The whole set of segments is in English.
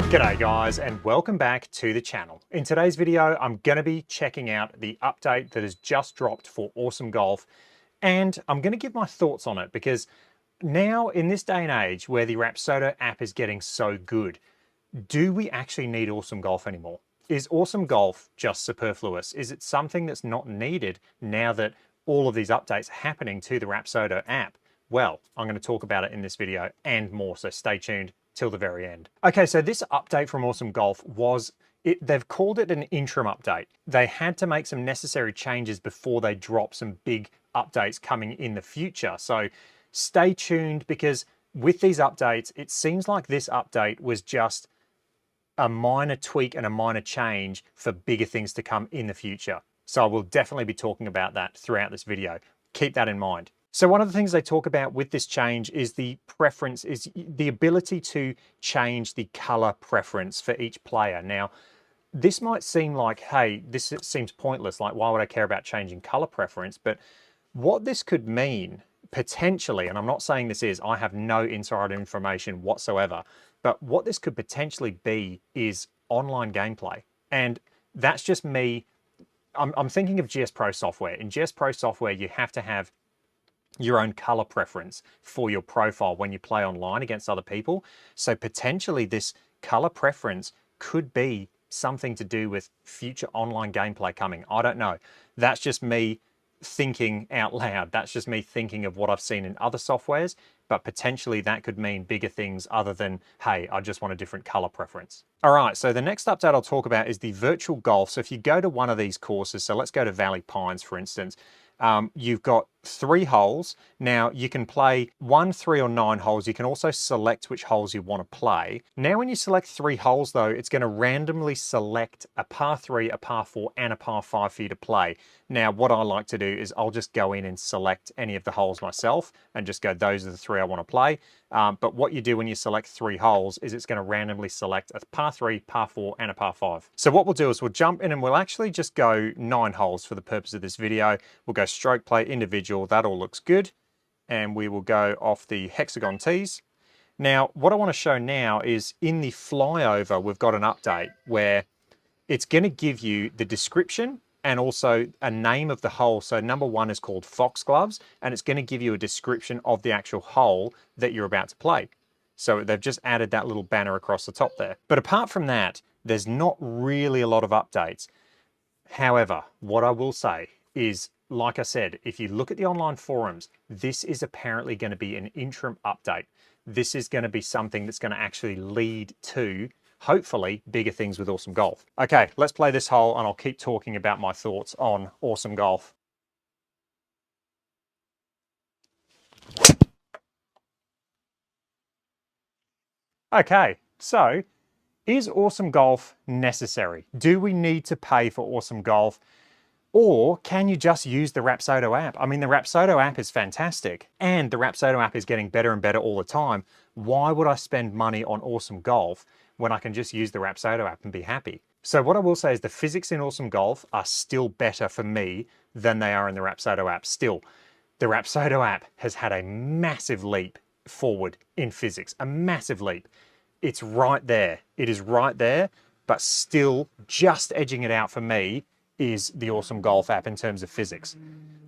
G'day guys, and welcome back to the channel. In today's video, I'm gonna be checking out the update that has just dropped for Awesome Golf, and I'm gonna give my thoughts on it because now in this day and age where the Rapsodo app is getting so good, do we actually need Awesome Golf anymore? Is Awesome Golf just superfluous? Is it something that's not needed now that all of these updates are happening to the Rapsodo app? Well, I'm going to talk about it in this video and more, so stay tuned till the very end. Okay, so this update from Awesome Golf they've called it an interim update. They had to make some necessary changes before they drop some big updates coming in the future. So stay tuned, because with these updates, it seems like this update was just a minor tweak and a minor change for bigger things to come in the future. So I will definitely be talking about that throughout this video. Keep that in mind. So one of the things they talk about with this change is the ability to change the color preference for each player. Now, this might seem like, hey, this seems pointless. Like, why would I care about changing color preference? But what this could mean potentially, and I'm not saying this is, I have no insider information whatsoever, but what this could potentially be is online gameplay. And that's just me. I'm thinking of GS Pro software. In GS Pro software, you have to have your own color preference for your profile when you play online against other people. So potentially this color preference could be something to do with future online gameplay coming. I don't know. That's just me thinking out loud. That's just me thinking of what I've seen in other softwares, but potentially that could mean bigger things other than, hey, I just want a different color preference. All right, so the next update I'll talk about is the virtual golf. So if you go to one of these courses, so let's go to Valley Pines, for instance, you've got 3 holes. Now you can play 1, 3, or 9 holes. You can also select which holes you want to play. Now when you select 3 holes though, it's going to randomly select a par 3, a par 4, and a par 5 for you to play. Now what I like to do is I'll just go in and select any of the holes myself and just go, those are the 3 I want to play. But what you do when you select 3 holes is it's going to randomly select a par 3, par 4, and a par 5. So what we'll do is we'll jump in and we'll actually just go 9 holes for the purpose of this video. We'll go stroke play, individual, that all looks good. And we will go off the hexagon tees. Now, what I want to show now is in the flyover, we've got an update where it's going to give you the description and also a name of the hole. So number 1 is called Foxgloves, and it's going to give you a description of the actual hole that you're about to play. So they've just added that little banner across the top there. But apart from that, there's not really a lot of updates. However, what I will say is, like I said, if you look at the online forums, this is apparently going to be an interim update. This is going to be something that's going to actually lead to, hopefully, bigger things with Awesome Golf. Okay, let's play this hole and I'll keep talking about my thoughts on Awesome Golf. Okay, so is Awesome Golf necessary? Do we need to pay for Awesome Golf? Or can you just use the Rapsodo app? I mean, the Rapsodo app is fantastic, and the Rapsodo app is getting better and better all the time. Why would I spend money on Awesome Golf when I can just use the Rapsodo app and be happy? So what I will say is the physics in Awesome Golf are still better for me than they are in the Rapsodo app. Still, the Rapsodo app has had a massive leap forward in physics, a massive leap. It's right there. It is right there, but still just edging it out for me is the Awesome Golf app in terms of physics.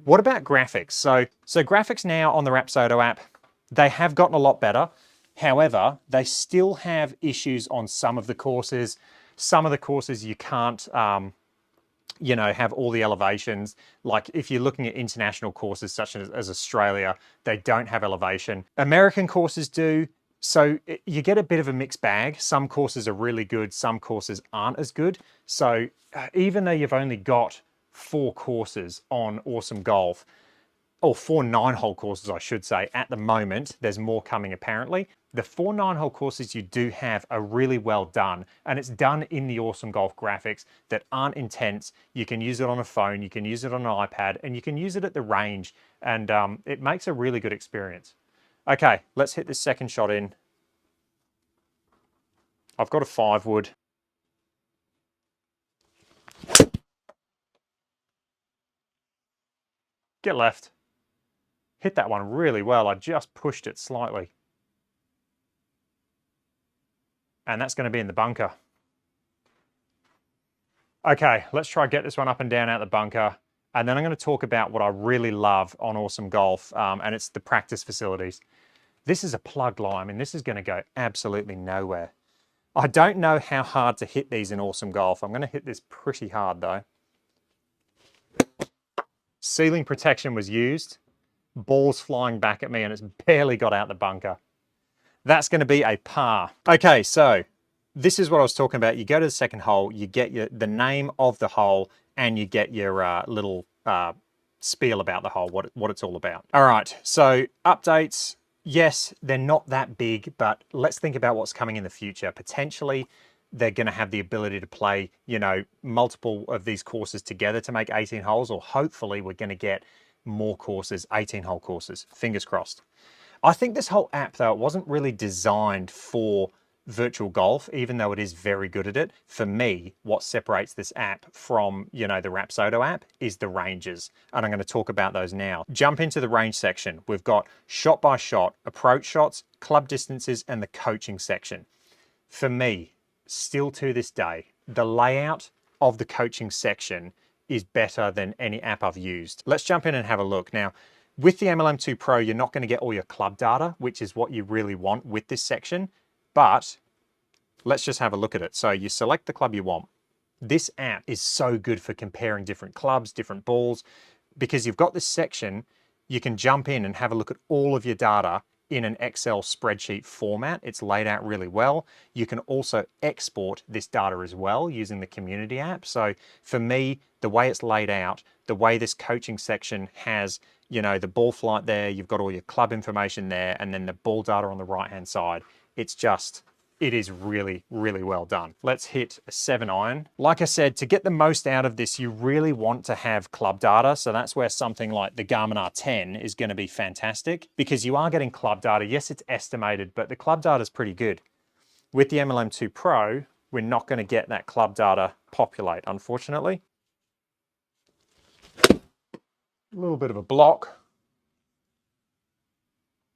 What about graphics? So graphics now on the Rapsodo app, they have gotten a lot better. However, they still have issues on some of the courses. Some of the courses you can't, have all the elevations. Like if you're looking at international courses such as Australia, they don't have elevation. American courses do. So you get a bit of a mixed bag. Some courses are really good, some courses aren't as good. So even though you've only got 4 courses on Awesome Golf, or 4 9-hole courses, I should say, at the moment, there's more coming apparently. The 4 9-hole courses you do have are really well done, and it's done in the Awesome Golf graphics that aren't intense. You can use it on a phone, you can use it on an iPad, and you can use it at the range, and it makes a really good experience. Okay, let's hit this second shot in. I've got a 5 wood. Get left. Hit that one really well. I just pushed it slightly. and that's going to be in the bunker. Okay, let's try get this one up and down out the bunker. And then I'm going to talk about what I really love on Awesome Golf, and it's the practice facilities. This is a plugged line, and this is going to go absolutely nowhere. I don't know how hard to hit these in Awesome Golf. I'm going to hit this pretty hard though. Ceiling protection was used. Ball's flying back at me and it's barely got out the bunker. That's going to be a par. Okay, so this is what I was talking about. You go to the second hole, you get the name of the hole, and you get your little spiel about the hole, what it's all about. All right, so updates. Yes, they're not that big, but let's think about what's coming in the future. Potentially, they're going to have the ability to play, you know, multiple of these courses together to make 18 holes, or hopefully we're going to get more courses, 18-hole courses. Fingers crossed. I think this whole app, though, it wasn't really designed for virtual golf, even though it is very good at it. For me, what separates this app from, you know, the Rapsodo app is the ranges. And I'm going to talk about those now. Jump into the range section. We've got shot by shot, approach shots, club distances, and the coaching section. For me, still to this day, the layout of the coaching section is better than any app I've used. Let's jump in and have a look. Now, with the MLM2 Pro, you're not going to get all your club data, which is what you really want with this section. But let's just have a look at it. So you select the club you want. This app is so good for comparing different clubs, different balls, because you've got this section, you can jump in and have a look at all of your data in an Excel spreadsheet format. It's laid out really well. You can also export this data as well using the community app. So for me, the way it's laid out, the way this coaching section has, you know, the ball flight there, you've got all your club information there, and then the ball data on the right-hand side. It's just, it is really, really well done. Let's hit a 7-iron. Like I said, to get the most out of this, you really want to have club data. So that's where something like the Garmin R10 is going to be fantastic, because you are getting club data. Yes, it's estimated, but the club data is pretty good. With the MLM2 Pro, we're not going to get that club data populate, unfortunately. A little bit of a block.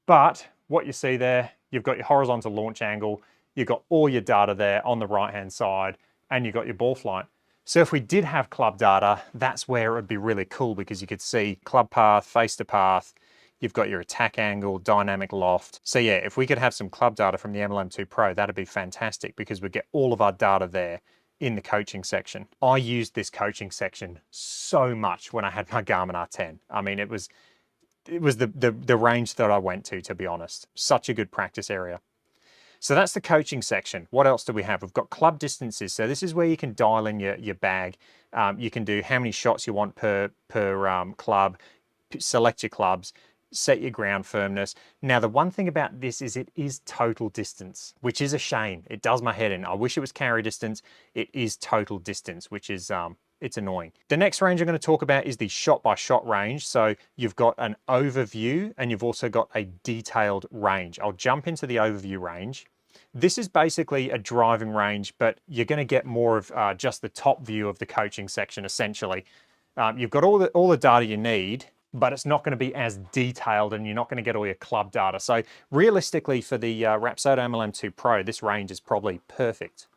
But what you see there, you've got your horizontal launch angle, you've got all your data there on the right-hand side, and you've got your ball flight. So if we did have club data, that's where it would be really cool, because you could see club path, face to path, you've got your attack angle, dynamic loft. So yeah, if we could have some club data from the MLM2 Pro, that'd be fantastic, because we get all of our data there in the coaching section. I used this coaching section so much when I had my Garmin R10. I mean, it was the range that I went to be honest. Such a good practice area. So that's the coaching section. What else do we have? We've got club distances. So this is where you can dial in your bag. You can do how many shots you want per club, select your clubs, set your ground firmness. Now, the one thing about this is it is total distance, which is a shame. It does my head in. I wish it was carry distance. It is total distance, which is it's annoying. The next range I'm going to talk about is the shot by shot range. So you've got an overview and you've also got a detailed range. I'll jump into the overview range. This is basically a driving range, but you're going to get more of just the top view of the coaching section, essentially. You've got all the data you need, but it's not going to be as detailed and you're not going to get all your club data. So realistically, for the Rapsodo MLM2 Pro, this range is probably perfect.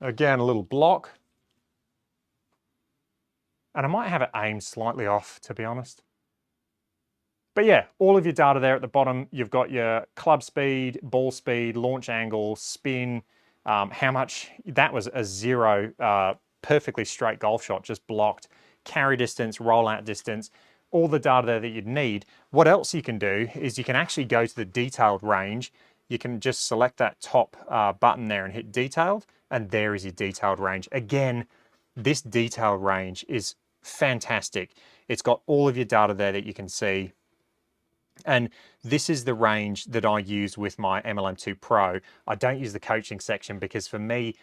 Again, a little block. And I might have it aimed slightly off, to be honest. But yeah, all of your data there at the bottom. You've got your club speed, ball speed, launch angle, spin, how much, that was a 0, perfectly straight golf shot, just blocked, carry distance, rollout distance, all the data there that you'd need. What else you can do is you can actually go to the detailed range. You can just select that top button there and hit detailed, and there is your detailed range. Again, this detailed range is fantastic. It's got all of your data there that you can see. And this is the range that I use with my MLM2 Pro. I don't use the coaching section because for me,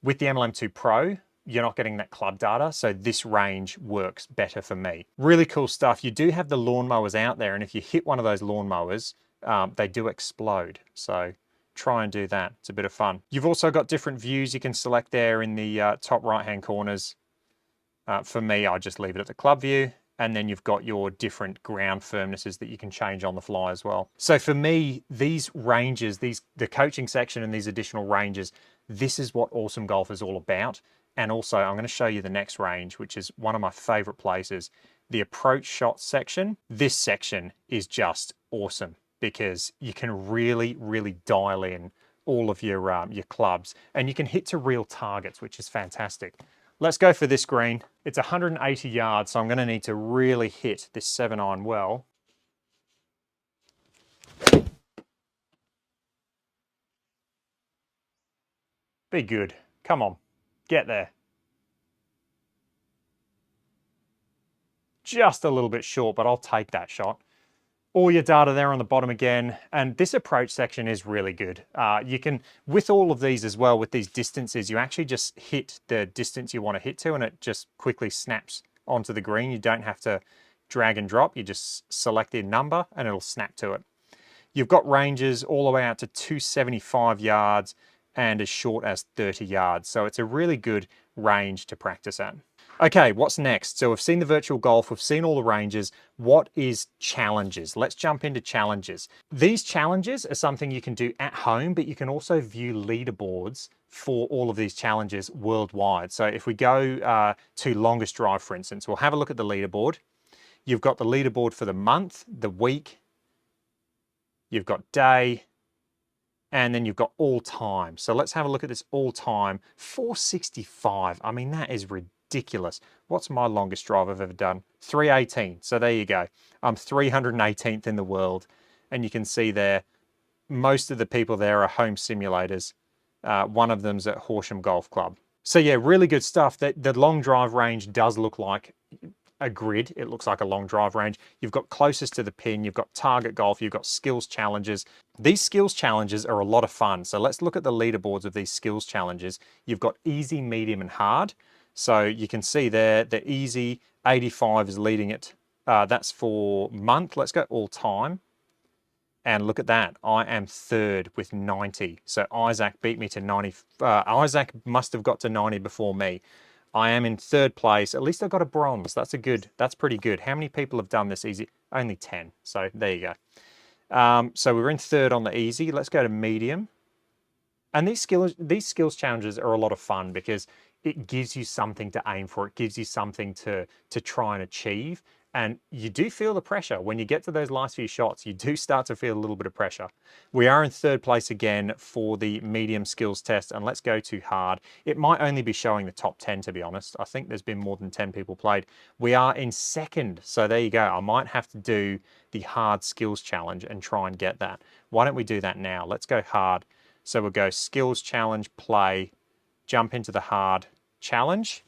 with the MLM2 Pro, you're not getting that club data. So this range works better for me. Really cool stuff. You do have the lawnmowers out there. And if you hit one of those lawnmowers, they do explode. So try and do that. It's a bit of fun. You've also got different views you can select there in the top right-hand corners. For me, I just leave it at the club view. and then you've got your different ground firmnesses that you can change on the fly as well. So for me, these ranges, the coaching section and these additional ranges, this is what Awesome Golf is all about. And also I'm going to show you the next range, which is one of my favorite places, the approach shot section. This section is just awesome because you can really, really dial in all of your clubs, and you can hit to real targets, which is fantastic. Let's go for this green. It's 180 yards, so I'm going to need to really hit this 7-iron well. Be good. Come on, get there. Just a little bit short, but I'll take that shot. All your data there on the bottom again, and this approach section is really good. You can, with all of these as well, with these distances, you actually just hit the distance you want to hit to, and it just quickly snaps onto the green. You don't have to drag and drop. You just select the number and it'll snap to it. You've got ranges all the way out to 275 yards and as short as 30 yards. So it's a really good range to practice at. Okay, what's next? So we've seen the virtual golf, we've seen all the ranges. What is challenges? Let's jump into challenges. These challenges are something you can do at home, but you can also view leaderboards for all of these challenges worldwide. So if we go to longest drive, for instance, we'll have a look at the leaderboard. You've got the leaderboard for the month, the week, you've got day, and then you've got all time. So let's have a look at this all time. 465. I mean, that is ridiculous. What's my longest drive I've ever done? 318. So there you go. I'm 318th in the world. And you can see there, most of the people there are home simulators. One of them's at Horsham Golf Club. So yeah, really good stuff. The long drive range does look like a grid. It looks like a long drive range. You've got closest to the pin, you've got target golf, you've got skills challenges. These skills challenges are a lot of fun. So let's look at the leaderboards of these skills challenges. You've got easy, medium, and hard. So you can see there, the easy 85 is leading it. That's for month. Let's go all time. And look at that, I am third with 90. So Isaac beat me to 90. Isaac must have got to 90 before me. I am in third place. At least I got a bronze. That's pretty good. How many people have done this easy? Only 10. So there you go. So we're in third on the easy. Let's go to medium. And these skills challenges are a lot of fun because it gives you something to aim for. It gives you something to try and achieve. And you do feel the pressure. When you get to those last few shots, you do start to feel a little bit of pressure. We are in third place again for the medium skills test, and let's go to hard. It might only be showing the top 10, to be honest. I think there's been more than 10 people played. We are in second, so there you go. I might have to do the hard skills challenge and try and get that. Why don't we do that now? Let's go hard. So we'll go skills challenge, play, jump into the hard challenge,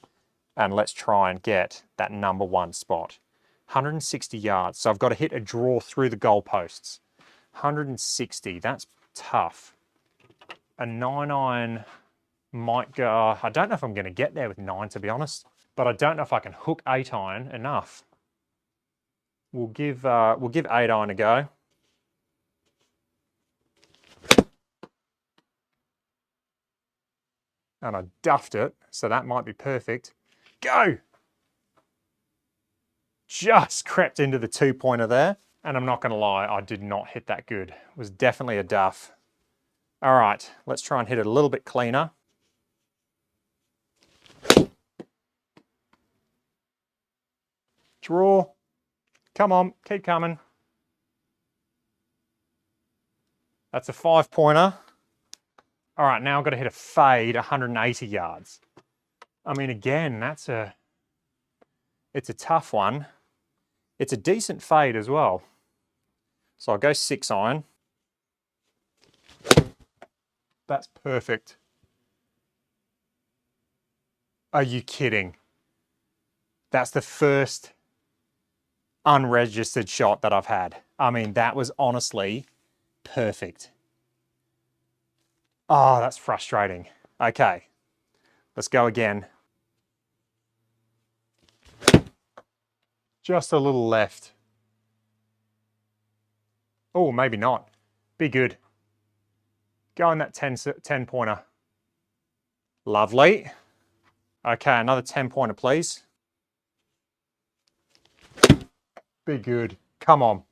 and let's try and get that #1 spot. 160 yards. So I've got to hit a draw through the goalposts. 160, that's tough. A 9-iron might go, I don't know if I'm going to get there with 9, to be honest, but I don't know if I can hook 8-iron enough. We'll give 8-iron a go. And I duffed it, so that might be perfect. Go! Just crept into the 2-pointer there. And I'm not going to lie, I did not hit that good. It was definitely a duff. All right, let's try and hit it a little bit cleaner. Draw. Come on, keep coming. That's a 5-pointer. All right, now I've got to hit a fade 180 yards. I mean, again, it's a tough one. It's a decent fade as well. So I'll go 6-iron. That's perfect. Are you kidding? That's the first unregistered shot that I've had. I mean, that was honestly perfect. Oh, that's frustrating. Okay, let's go again. Just a little left. Oh, maybe not. Be good. Go in that 10-pointer. Lovely. Okay, another 10-pointer, please. Be good. Come on.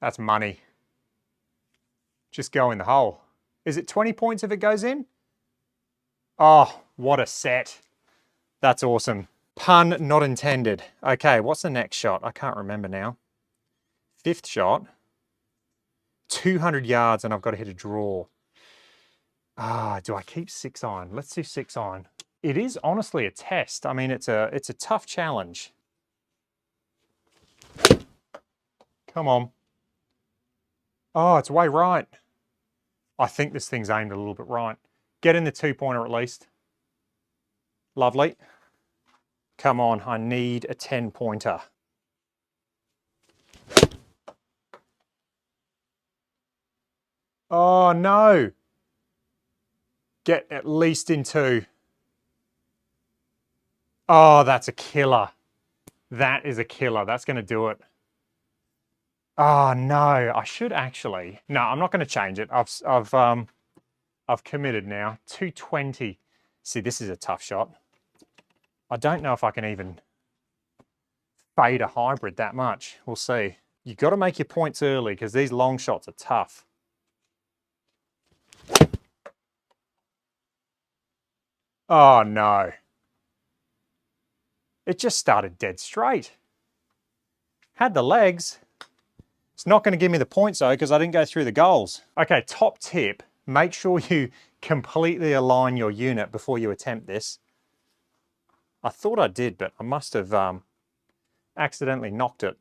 That's money. Just go in the hole. Is it 20 points if it goes in? Oh, what a set. That's awesome. Pun not intended. Okay, what's the next shot? I can't remember now. Fifth shot. 200 yards and I've got to hit a draw. Do I keep 6-iron? Let's do 6-iron. It is honestly a test. I mean, it's a tough challenge. Come on. Oh, it's way right. I think this thing's aimed a little bit right. Get in the 2-pointer at least. Lovely. Come on, I need a 10-pointer. Oh no. Get at least in 2. Oh, that's a killer. That is a killer. That's going to do it. Oh no, I should actually. No, I'm not going to change it. I've committed now. 220. See, this is a tough shot. I don't know if I can even fade a hybrid that much. We'll see. You've got to make your points early because these long shots are tough. Oh no. It just started dead straight. Had the legs. It's not going to give me the points though because I didn't go through the goals. Okay, top tip. Make sure you completely align your unit before you attempt this. I thought I did, but I must have accidentally knocked it.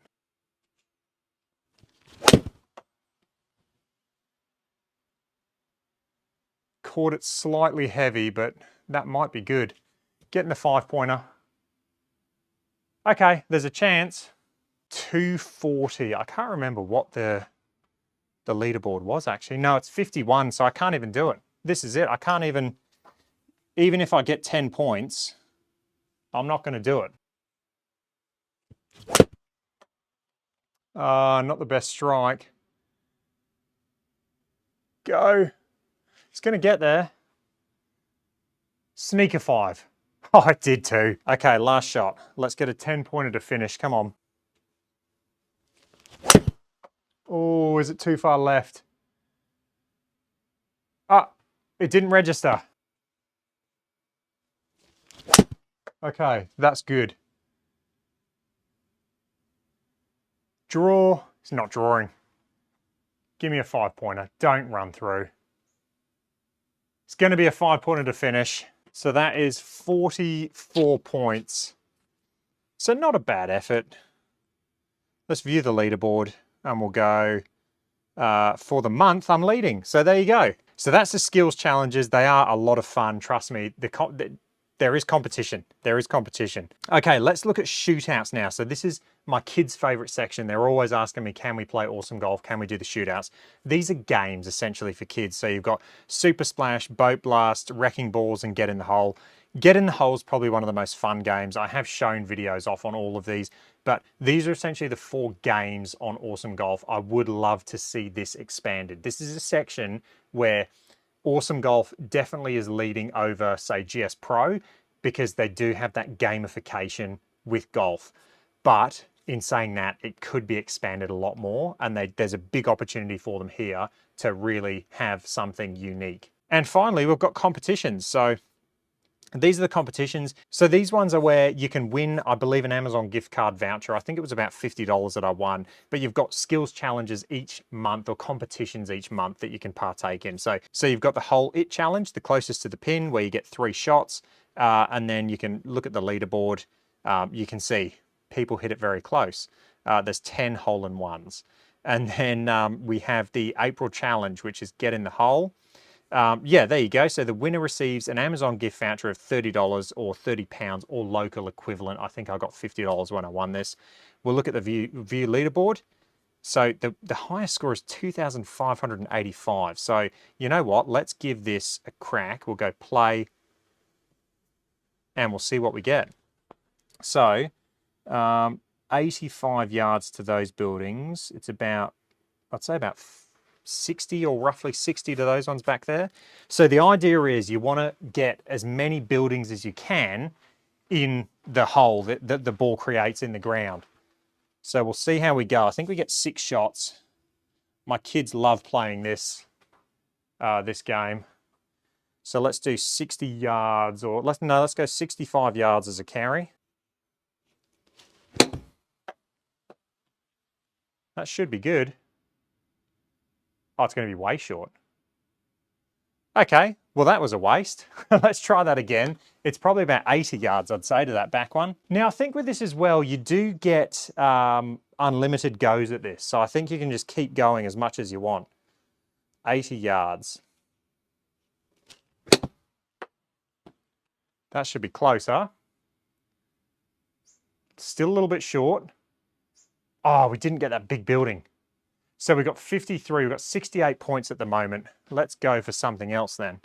Caught it slightly heavy, but that might be good. Getting the 5-pointer. Okay, there's a chance. 240. I can't remember what the leaderboard was actually. No, it's 51, so I can't even do it. This is it. I can't even if I get 10 points, I'm not going to do it. Not the best strike. Go. It's going to get there. Sneaker 5. Oh, it did too. Okay, last shot. Let's get a 10-pointer to finish. Come on. Oh, is it too far left? Ah, it didn't register. Okay, that's good. Draw. It's not drawing. Give me a 5-pointer. Don't run through. It's going to be a 5-pointer to finish. So that is 44 points. So not a bad effort. Let's view the leaderboard and we'll go for the month I'm leading. So there you go. So that's the skills challenges. They are a lot of fun. Trust me, there is competition. There is competition. Okay, let's look at shootouts now. So this is my kids' favorite section. They're always asking me, can we play Awesome Golf? Can we do the shootouts? These are games essentially for kids. So you've got Super Splash, Boat Blast, Wrecking Balls, and Get in the Hole. Get in the Hole is probably one of the most fun games. I have shown videos off on all of these, but these are essentially the 4 games on Awesome Golf. I would love to see this expanded. This is a section where Awesome Golf definitely is leading over, say, GS Pro, because they do have that gamification with golf. But in saying that, it could be expanded a lot more, and there's a big opportunity for them here to really have something unique. And finally, we've got competitions. So these are the competitions. So these ones are where you can win, I believe, an Amazon gift card voucher. I think it was about $50 that I won, but you've got skills challenges each month or competitions each month that you can partake in. So you've got the Hole It challenge, the closest to the pin, where you get 3 shots, and then you can look at the leaderboard. You can see people hit it very close. There's 10 hole-in-ones. And then we have the April challenge, which is Get in the Hole. Yeah, there you go. So the winner receives an Amazon gift voucher of $30 or £30 or local equivalent. I think I got $50 when I won this. We'll look at the view leaderboard. So the highest score is 2,585. So you know what? Let's give this a crack. We'll go play and we'll see what we get. So 85 yards to those buildings. It's about, I'd say about 60 or roughly 60 to those ones back there. So the idea is you want to get as many buildings as you can in the hole that the ball creates in the ground. So we'll see how we go. I think we get 6 shots. My kids love playing this, this game. So let's do 60 yards, or let's go 65 yards as a carry. That should be good. Oh, it's going to be way short. Okay, well that was a waste. Let's try that again. It's probably about 80 yards, I'd say, to that back one. Now I think with this as well, you do get unlimited goes at this. So I think you can just keep going as much as you want. 80 yards. That should be closer. Still a little bit short. Oh, we didn't get that big building. So we got 53, we've got 68 points at the moment. Let's go for something else then.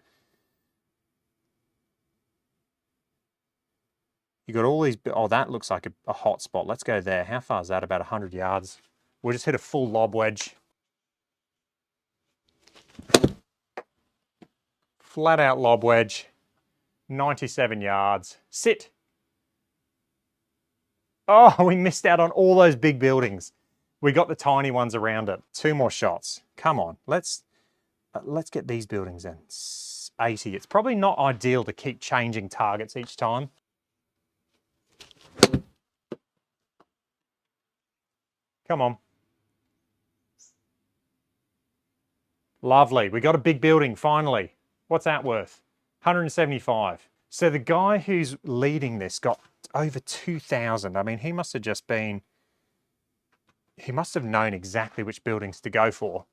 You got all these, oh, that looks like a hot spot. Let's go there. How far is that? About 100 yards. We'll just hit a full lob wedge. Flat out lob wedge. 97 yards. Sit. Oh, we missed out on all those big buildings. We got the tiny ones around it. 2 more shots. Come on, let's get these buildings in. 80. It's probably not ideal to keep changing targets each time. Come on. Lovely. We got a big building finally. What's that worth? 175. So the guy who's leading this got over 2,000. I mean, he must have known exactly which buildings to go for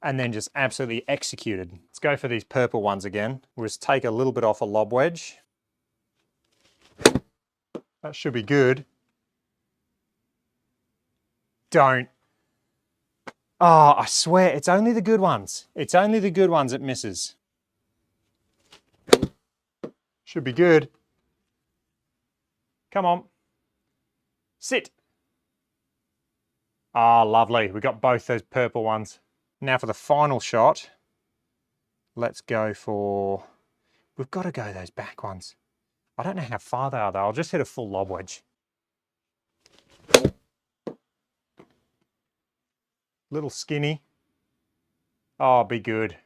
and then just absolutely executed. Let's go for these purple ones again. We'll just take a little bit off a lob wedge. That should be good. Don't. Oh, I swear, it's only the good ones. It's only the good ones it misses. Should be good. Come on. Sit. Ah, lovely. We got both those purple ones. Now for the final shot, let's go for... We've got to go those back ones. I don't know how far they are though. I'll just hit a full lob wedge. Little skinny. Oh, be good.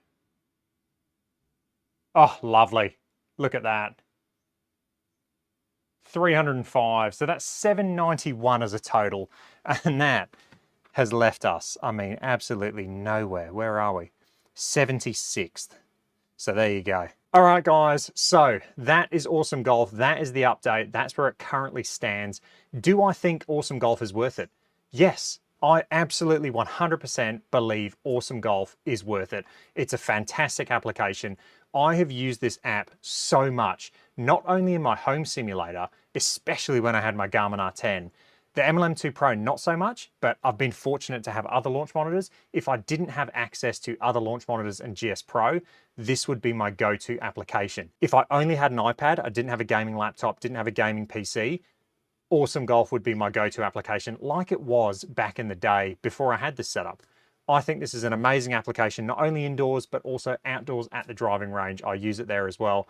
Oh, lovely. Look at that. 305. So that's 791 as a total. And that has left us, I mean, absolutely nowhere. Where are we? 76th. So there you go. All right, guys. So that is Awesome Golf. That is the update. That's where it currently stands. Do I think Awesome Golf is worth it? Yes. I absolutely 100% believe Awesome Golf is worth it. It's a fantastic application. I have used this app so much, not only in my home simulator, especially when I had my Garmin R10. The MLM2 Pro, not so much, but I've been fortunate to have other launch monitors. If I didn't have access to other launch monitors and GS Pro, this would be my go-to application. If I only had an iPad, I didn't have a gaming laptop, didn't have a gaming PC, Awesome Golf would be my go-to application like it was back in the day before I had this setup. I think this is an amazing application, not only indoors, but also outdoors at the driving range. I use it there as well.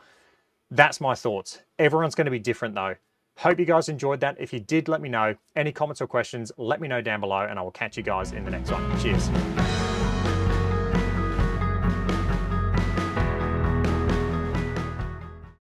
That's my thoughts. Everyone's going to be different though. Hope you guys enjoyed that. If you did, let me know. Any comments or questions, let me know down below and I will catch you guys in the next one. Cheers.